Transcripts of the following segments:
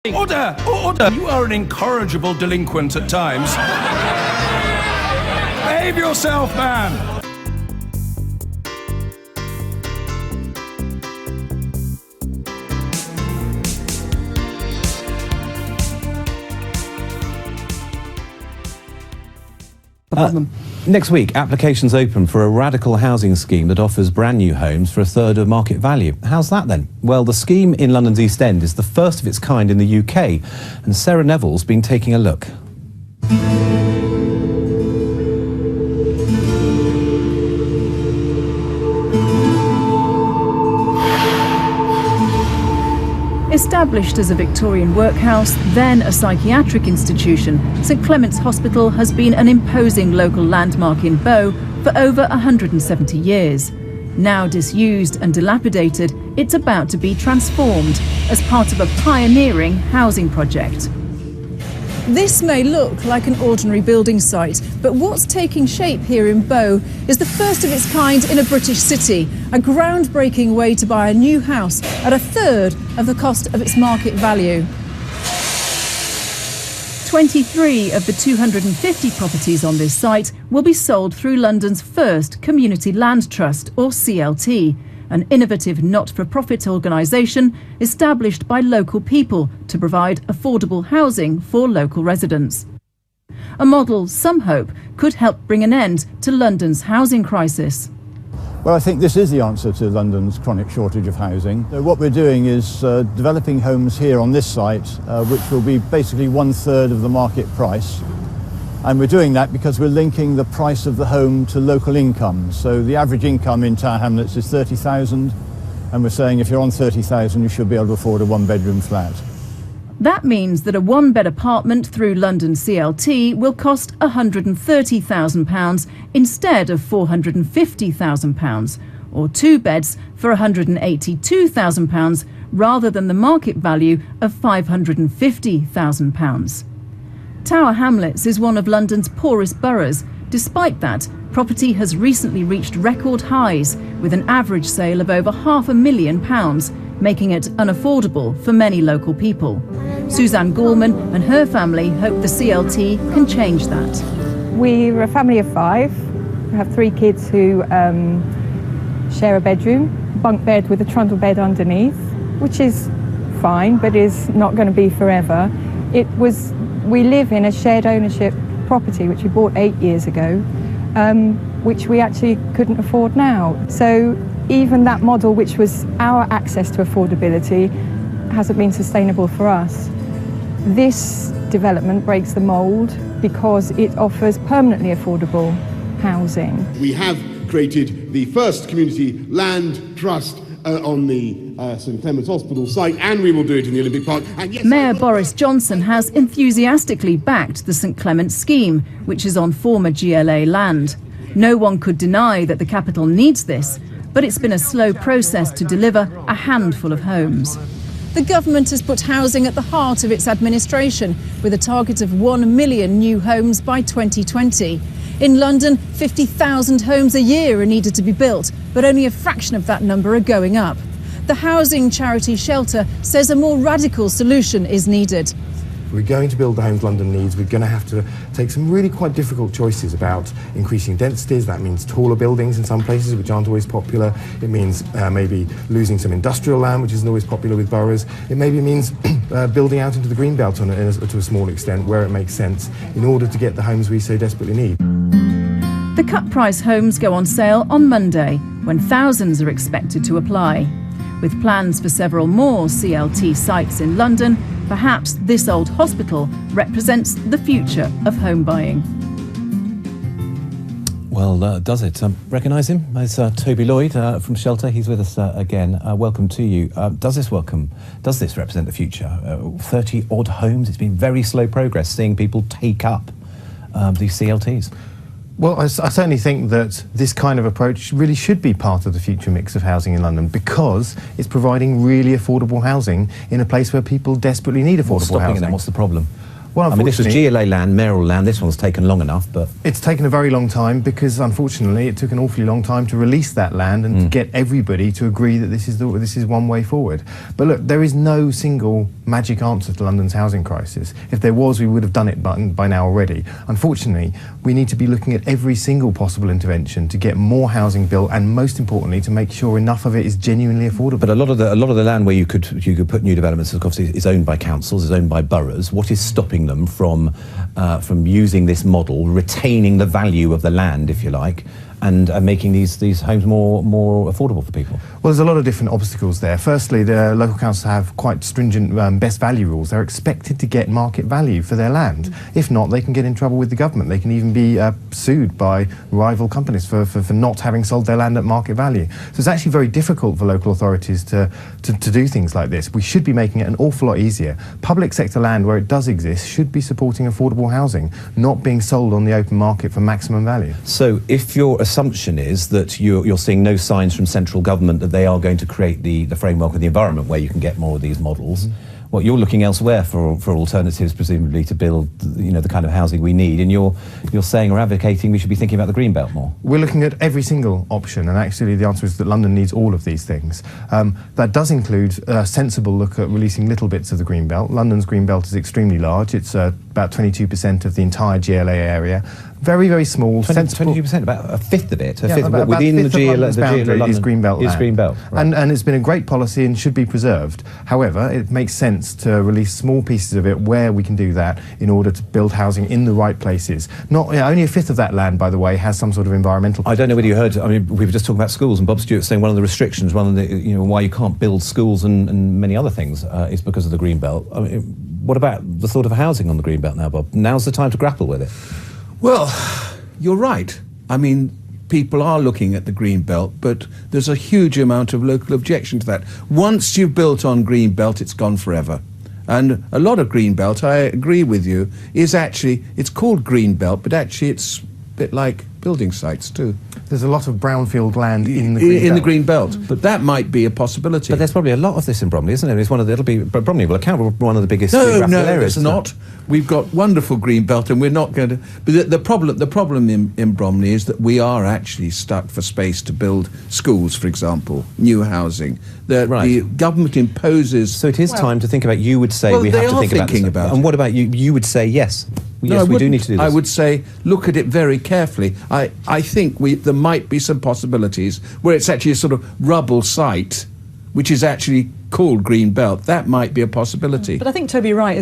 Order! Order! You are an incorrigible delinquent at times. Behave yourself, man! Next week, applications open for a radical housing scheme that offers brand new homes for a third of market value. How's that then? Well, the scheme in London's East End is the first of its kind in the UK, and Sarah Neville's been taking a look. Established as a Victorian workhouse, then a psychiatric institution, St Clement's Hospital has been an imposing local landmark in Bow for over 170 years. Now disused and dilapidated, it's about to be transformed as part of a pioneering housing project. This may look like an ordinary building site, but what's taking shape here in Bow is the first of its kind in a British city, a groundbreaking way to buy a new house at a third of the cost of its market value. 23 of the 250 properties on this site will be sold through London's first Community Land Trust, or CLT, an innovative not-for-profit organisation established by local people to provide affordable housing for local residents. A model some hope could help bring an end to London's housing crisis. Well, I think this is the answer to London's chronic shortage of housing. So what we're doing is developing homes here on this site, which will be basically 1/3 of the market price. And we're doing that because we're linking the price of the home to local income. So the average income in Tower Hamlets is 30,000, and we're saying if you're on 30,000, you should be able to afford a one-bedroom flat. That means that a one-bed apartment through London CLT will cost £130,000 instead of £450,000, or two beds for £182,000 rather than the market value of £550,000. Tower Hamlets is one of London's poorest boroughs. Despite that, property has recently reached record highs, with an average sale of over £500,000, making it unaffordable for many local people. Suzanne Gorman and her family hope the CLT can change that. We're a family of 5. We have 3 kids who share a bedroom, bunk bed with a trundle bed underneath, which is fine, but is not going to be forever. We live in a shared ownership property, which we bought 8 years ago, which we actually couldn't afford now. So even that model, which was our access to affordability, hasn't been sustainable for us. This development breaks the mould because it offers permanently affordable housing. We have created the first community land trust on the St Clement's Hospital site, and we will do it in the Olympic Park. And yes, Mayor Boris Johnson has enthusiastically backed the St Clement's scheme, which is on former GLA land. No one could deny that the capital needs this, but it's been a slow process to deliver a handful of homes. The government has put housing at the heart of its administration, with a target of 1 million new homes by 2020. In London, 50,000 homes a year are needed to be built, but only a fraction of that number are going up. The housing charity Shelter says a more radical solution is needed. We're going to build the homes London needs. We're going to have to take some really quite difficult choices about increasing densities. That means taller buildings in some places, which aren't always popular. It means maybe losing some industrial land, which isn't always popular with boroughs. It maybe means building out into the green belt to a small extent where it makes sense in order to get the homes we so desperately need. The cut-price homes go on sale on Monday, when thousands are expected to apply. With plans for several more CLT sites in London, perhaps this old hospital represents the future of home buying. Well, does it? Recognise him? It's Toby Lloyd from Shelter. He's with us again. Welcome to you. Does this represent the future? 30 odd homes. It's been very slow progress seeing people take up these CLTs. Well, I certainly think that this kind of approach really should be part of the future mix of housing in London, because it's providing really affordable housing in a place where people desperately need affordable housing. What's the problem? Well, I mean, this was unfortunately- GLA land, mayoral land. This one's taken long enough, but It's taken a very long time because, unfortunately, it took an awfully long time to release that land and to get everybody to agree that this is one way forward. But look, there is no single magic answer to London's housing crisis. If there was, we would have done it by now already. Unfortunately, we need to be looking at every single possible intervention to get more housing built, and most importantly, to make sure enough of it is genuinely affordable. But a lot of the land where you could put new developments, of course, is owned by councils, is owned by boroughs. What is stopping them from using this model, retaining the value of the land, if you like, and making these homes more affordable for people? Well, there's a lot of different obstacles there. Firstly, the local councils have quite stringent best value rules. They're expected to get market value for their land. If not, they can get in trouble with the government. They can even be sued by rival companies for not having sold their land at market value. So it's actually very difficult for local authorities to do things like this. We should be making it an awful lot easier. Public sector land, where it does exist, should be supporting affordable housing, not being sold on the open market for maximum value. So if your assumption is that you're seeing no signs from central government that they are going to create the framework and the environment where you can get more of these models, well, you're looking elsewhere for alternatives, presumably, to build the kind of housing we need, and you're saying or advocating we should be thinking about the green belt more. We're looking at every single option, and actually the answer is that London needs all of these things. That does include a sensible look at releasing little bits of the green belt. London's green belt is extremely large. It's about 22% of the entire GLA area. Very, very small. 22%, about a fifth of it. About Within a the fifth of London's boundary London is green belt land. Green belt, right. And it's been a great policy and should be preserved. However, it makes sense to release small pieces of it where we can do that in order to build housing in the right places. Only a fifth of that land, by the way, has some sort of environmental. I don't know whether you heard. I mean, we were just talking about schools, and Bob Stewart saying one of the restrictions, one of the why you can't build schools and many other things is because of the green belt. I mean, what about the thought of housing on the green belt now, Bob? Now's the time to grapple with it. Well, you're right. I mean, people are looking at the green belt, but there's a huge amount of local objection to that. Once you've built on green belt, it's gone forever. And a lot of green belt, I agree with you, is actually, it's called green belt, but actually it's a bit like building sites too. There's a lot of brownfield land in the green belt. In the green belt, but that might be a possibility. But there's probably a lot of this in Bromley, isn't there? It's Bromley will account for one of the biggest geographical areas. No, it's not. We've got wonderful green belt, and we're not going to. But the problem in Bromley is that we are actually stuck for space to build schools, for example, new housing. The government imposes. So it is time to think about. You would say well, we they have to are think thinking about it. And what about you? You would say yes. No, yes, we do need to do this. I would say look at it very carefully. I think there might be some possibilities where it's actually a sort of rubble site, which is actually called green belt. That might be a possibility. But I think Toby Lloyd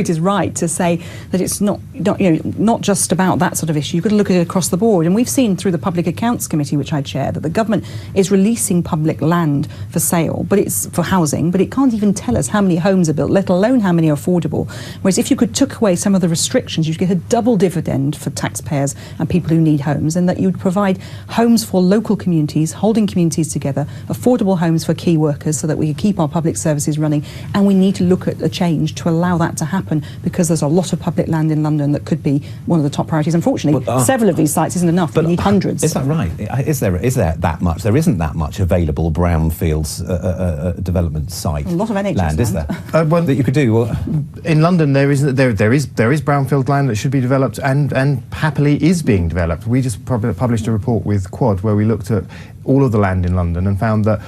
is right to say that it's not just about that sort of issue. You've got to look at it across the board. And we've seen through the Public Accounts Committee, which I chair, that the government is releasing public land for sale, but it's for housing, but it can't even tell us how many homes are built, let alone how many are affordable. Whereas if you could took away some of the restrictions, you'd get a double dividend for taxpayers and people who need homes, and that you'd provide homes for local communities, holding communities together, affordable homes for key workers, so that we can keep our public services running. And we need to look at a change to allow that to happen, because there's a lot of public land in London that could be one of the top priorities. Unfortunately, several of these sites isn't enough. We need hundreds. Is that right? Is there that much? There isn't that much available brownfields development site. A lot of NHS land, is there? That you could do. Well, in London, there is brownfield land that should be developed, and happily is being developed. We just published a report with Quad where we looked at all of the land in London and found that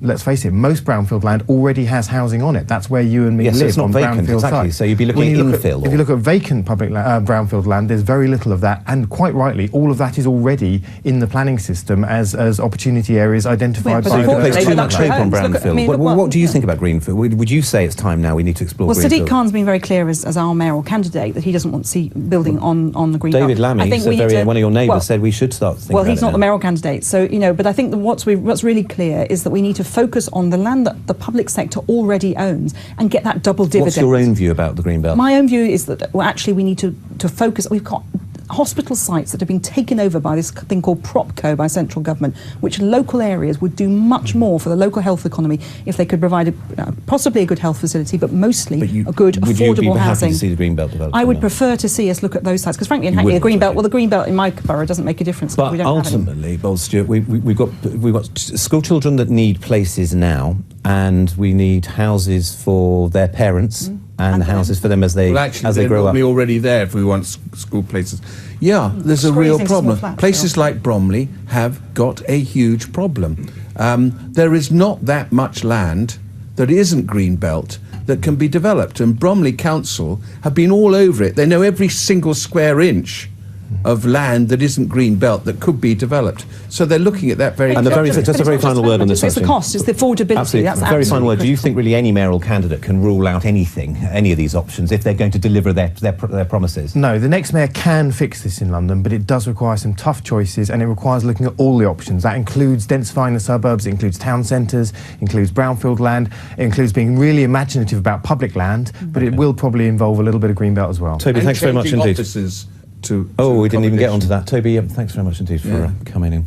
let's face it, most brownfield land already has housing on it. That's where you and me live. So it's not on vacant, brownfield exactly. sites. So you'd be looking at infill. If you look at vacant public brownfield land, there's very little of that, and quite rightly, all of that is already in the planning system as opportunity areas identified by the place too much hope on brownfield. brownfield. What do you think about greenfield? Would you say it's time now we need to explore greenfield? Well, Sadiq Khan's been very clear as our mayoral candidate that he doesn't want to see building on the green belt. David Lammy, one of your neighbours, said we should start thinking about it. Well, he's not the mayoral candidate, so but I think that what's really clear is that we need to focus on the land that the public sector already owns and get that double dividend. What's your own view about the green belt? My own view is that actually we need to focus. We've got hospital sites that have been taken over by this thing called PropCo by central government, which local areas would do much more for the local health economy if they could provide possibly a good health facility, but mostly a good, affordable housing. Would you be happy to see the green belt developed? I would prefer to see us look at those sites, because frankly in Hackney, the green belt in my borough doesn't make a difference. But ultimately, Bob Stewart, we've got school children that need places now, and we need houses for their parents and houses for them as they Well, actually, as they they're grow up. normally already there if we want school places. Yeah, there's a real Squeezing small problem. flats, Places like Bromley have got a huge problem. There is not that much land that isn't green belt that can be developed, and Bromley Council have been all over it. They know every single square inch of land that isn't green belt that could be developed. So they're looking at that very And the very, carefully. just a very final word on this. It's the cost, it's the affordability. Absolutely. That's Very final word. Do you critical. think really any mayoral candidate can rule out anything, any of these options, if they're going to deliver their promises? No, the next mayor can fix this in London, but it does require some tough choices, and it requires looking at all the options. That includes densifying the suburbs, it includes town centres, includes brownfield land, it includes being really imaginative about public land, but it will probably involve a little bit of green belt as well. Toby, And thanks very much changing indeed. offices to We didn't even get accommodation. onto that. Toby, thanks very much indeed for coming in.